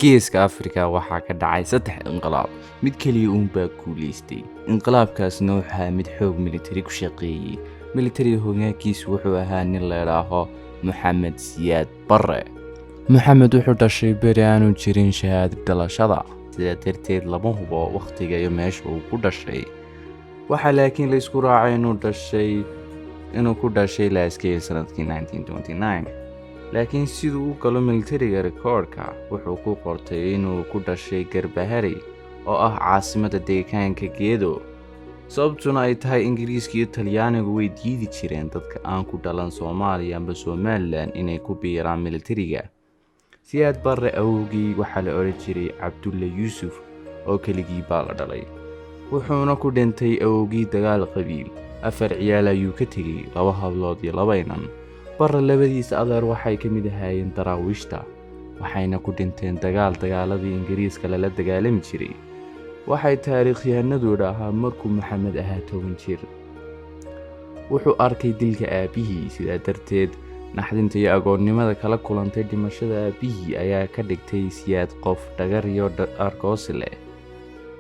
geeska Afrika waxaa ka dhacay 3 inqilaab mid kaliya baa guuleystay inqilaabkaasna waxaa mid xoog military ku shaqeeyay military hoggaankiisu wuxuu ahaa nin la yiraahdo Maxamed Siyaad Barre wuxuu dhashay beri aanu jirin shahaadada dhalashada sida darteed lama hubo waqtiga iyo meesha uu ku dhashay waxa laakiin la isku raacay inuu ku dhashay laaskii sanadkii 1929 laakiin siduu u galo militariga recordka wuxuu ku qortay inuu ku dhashay Garbahari oo ah caasimadda deegaanka Gedo sababtuna ay tahay Ingiriiska iyo Talyaanigu way diidi jireen dadka aan ku dhalan Soomaaliya ama Somaliland inay ku biiraan militariga Siyaad Barre awgii waxa la oran jiray Cabdulla Yuusuf oo keligii baa la dhalay wuxuuna ku dhintay awgii dagaal qabiil 4 ciyaal ayuu ka tagay 2 hablood iyo 2 inan Barre labadiisa adeer waxay ka mid ahaayeen daraawiishta waxayna ku dhinteen dagaaladii Ingiriiska la dagaalami jiray waxay taariikhyahanadu dhahaa markuu Maxamed ahaa 10 jir wuxuu arkay dilka aabihii sida darteed naxdinta iyo agoonnimada kala kulantay dhimashada aabihii ayaa ka dhigtay Siyaad qof dhagar iyo argoosi leh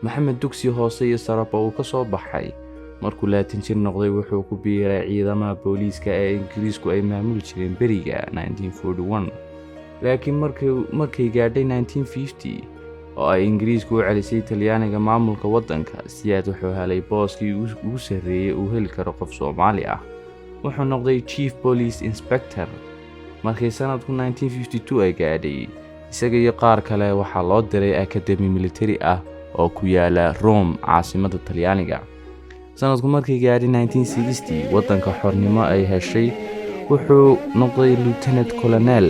Maxamed dugsi hoose iyo saraba uu ka soo baxay markuu 20 jir noqday wuxuu ku biiray ciidamada booliiska ee Ingiriisku ay maamuli jireen beriga 1941 laakiin markay gaadhay 1950 oo ay Ingiriisku u celisay Talyaaniga maamulka wadanka Siyaad wuxuu helay booskii ugu sarreeyay uu heli karo qof Soomaali ah wuxuu noqday Chief Police Inspector markii sanadku 1952 ay gaadhay isaga iyo qaar kale waxaa loo diray academy military ah oo ku yaala Rome caasimadda Talyaaniga sanadku markii gaadhay 1960 wadanka xornimo ay heshay wuxuu noqday Lieutenant Colonel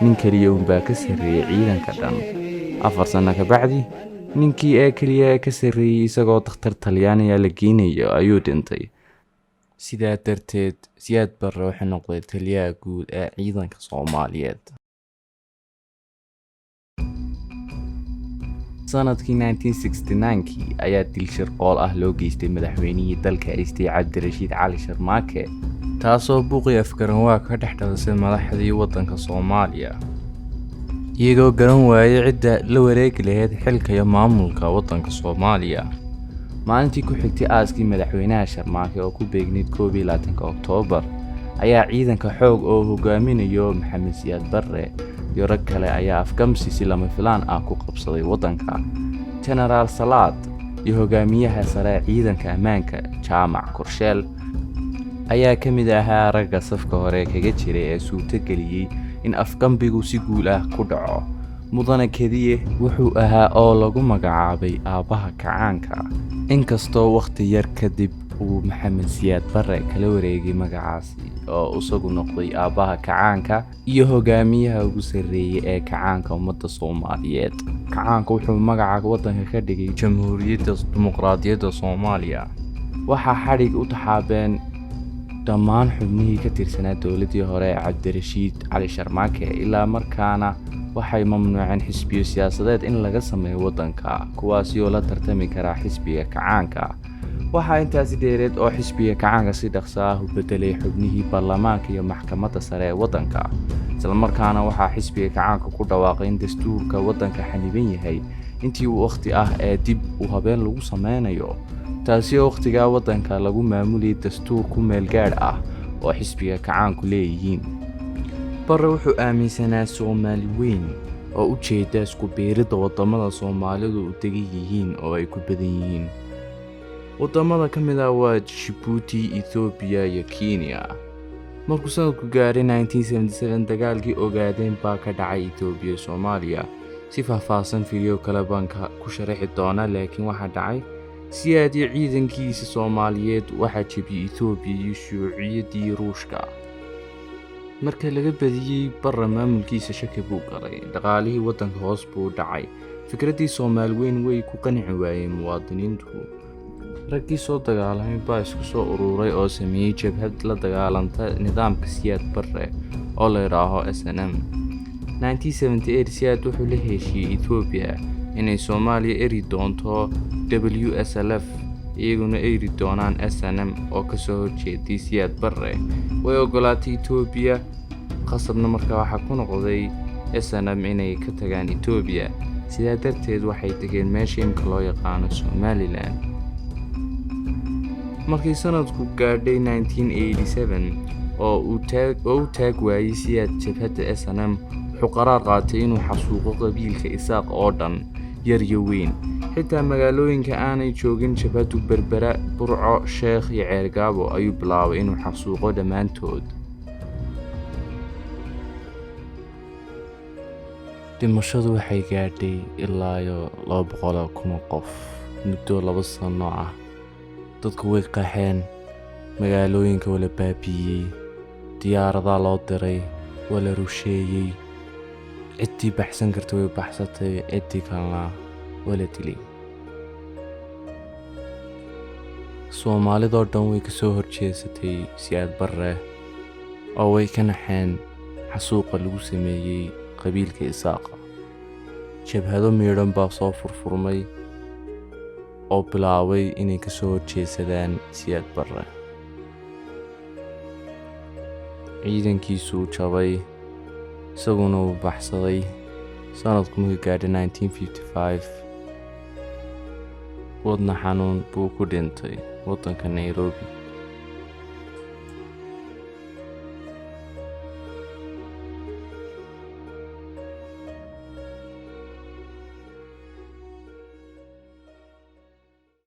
nin kaliya baa ka sarreeyay ciidanka dhan 4 sano ka bacdi ninkii kaliya ka sarreeyay isagoo dhakhtar Talyaaniga la geenayo ayuu dhintay sidaa darteed Siyaad Barre wuxuu noqday taliyaha guud ee ciidanka Soomaaliyeed sanadkii 1969 ayaa dil shirqool ah loo geystay madaxweynihii dalka Cabdirashiid Cali Sharmaake taasoo buuqi afgaran waa ka dhex dhalisay madaxdii wadanka Soomaaliya iyagoo garan waayay cidda la wareegi lahayd xilka iyo maamulka wadanka Soomaaliya maalintii ku xigtay aaskii madaxweynaha Sharmaake oo ku beegnayd 21 Oktoobar ayaa ciidanka xoog oo hogaaminayo Maxamed Siyaad Barre iyo rag kale ayaa afgamsi si lama filaan ah ku qabsaday wadanka General Salaad iyo hogaamiyaha sare ciidanka ammaanka Jaamac Korsheel ayaa ka mid ahaa ragga safka hore kaga jiray ee suurta galiyay in afgambigu si guul ah ku dhaco mudane kadiye wuxuu ahaa oo lagu magacaabay aabaha kacaanka inkastoo waqti yar kadib uu Maxamed Siyaad Barre kala wareegay magacaasi oo isagu noqday aabaha kacaanka iyo hogaamiyaha ugu sarreeyay ee kacaanka ummadda Soomaaliyeed kacaanka wuxuu magaca wadanka ka dhigay Jamhuuriyadda Dimuqraadiyadda Soomaaliya waxa xarig u taxaabeen dhammaan xubnihii ka tirsanaa dawladii hore ee Cabdirashiid Cali Sharmaake ilaa markaana waxay mamnuuceen xisbiyo siyaasadeed in laga sameeyo wadanka kuwaasi oo la tartami kara xisbiga kacaanka waxa intaas dheereed oo xisbiga kacaanka si dhaqso ah u bedelay xubnihii baarlamaanka iyo maxkamadda sare ee wadanka isla markaana waxa xisbiga kacaanka ku dhawaaqay in dastuurka wadanka xaniban yahay intii uu waqti ah ee dib u habeen lagu sameynayo taasi oo waqtiga wadanka lagu maamulay dastuur ku meel gaar ah oo xisbiga kacaanku leeyihiin Barre wuxuu aaminsanaa Soomaali weyn oo u jeeda isku biirida wadamada Soomaalidu u degan yihiin oo ay ku badan yihiin wadamada kamid ah waa Djibouti, Ethiopia iyo Kenya markuu sanadku gaaray 1977 dagaalkii ogaadeen baa ka dhacay Ethiopia Soomaaliya si faahfaahsan fiidiyo kala banka ku sharaxi doona laakiin waxa dhacay Siyaad iyo ciidankiisa Soomaaliyeed waxa jabiyay Ethiopia iyo shuuciyadii Ruushka marka laga badiyay Barre maamulkiisa shaki buu galay dhaqaalihii wadanka hoos buu dhacay fikradii Soomaali weyn way ku qanci waayeen muwaadiniintu raggii soo dagaalamay baa isku soo ururay oo sameeyay jabhad la dagaalanta nidaamka Siyaad Barre oo la yiraahdo SNM 1978 Siyaad wuxuu la heshiiyay Ethiopia inay Soomaaliya eri doonto WSLF iyaguna eri doonaan SNM oo ka soo horjeeday Siyaad Barre way ogolaatay Ethiopia qasabna markaa waxa ku noqday SNM inay ka tagaan Itoobiya, sidaa darteed waxay tageen meesha imika loo yaqaano Somaliland. Markii sanadku gaadhay 1987 oo uu taag waayey siyaad jabhadda SNM, wuxuu qaraar qaatay inuu xasuuqo qabiilka Isaaq oo dhan, yar iyo weyn, xitaa magaalooyinka aanay joogin jabhaddu Berbera, Burco, Sheekh iyo Ceergaabo ayuu bilaabay inuu xasuuqo dhammaantood. dhimashadu waxay gaadhay ilaa 200,000 qof muddo 2 sano ah. dadku way qaxeen, magaalooyinka waa la baabi'iyey, diyaaradaha loo diray, waa la rusheeyey, ciddii baxsan karta way baxsatay, ciddii kalena waa la dilay. Soomaalidoo dhan way ka soo horjeesatay Siyaad Barre oo way ka naxeen xasuuqa lagu sameeyey qabiilka Isaaqa. jabhado miidhan baa soo furfurmay oo bilaabay inay ka soo horjeesadaan Siyaad Barre. ciidankiisuu jabay, isaguna uu baxsaday. sanadku markii gaadhay 1955 wadna xanuun buu ku dhintay waddanka Nairobi.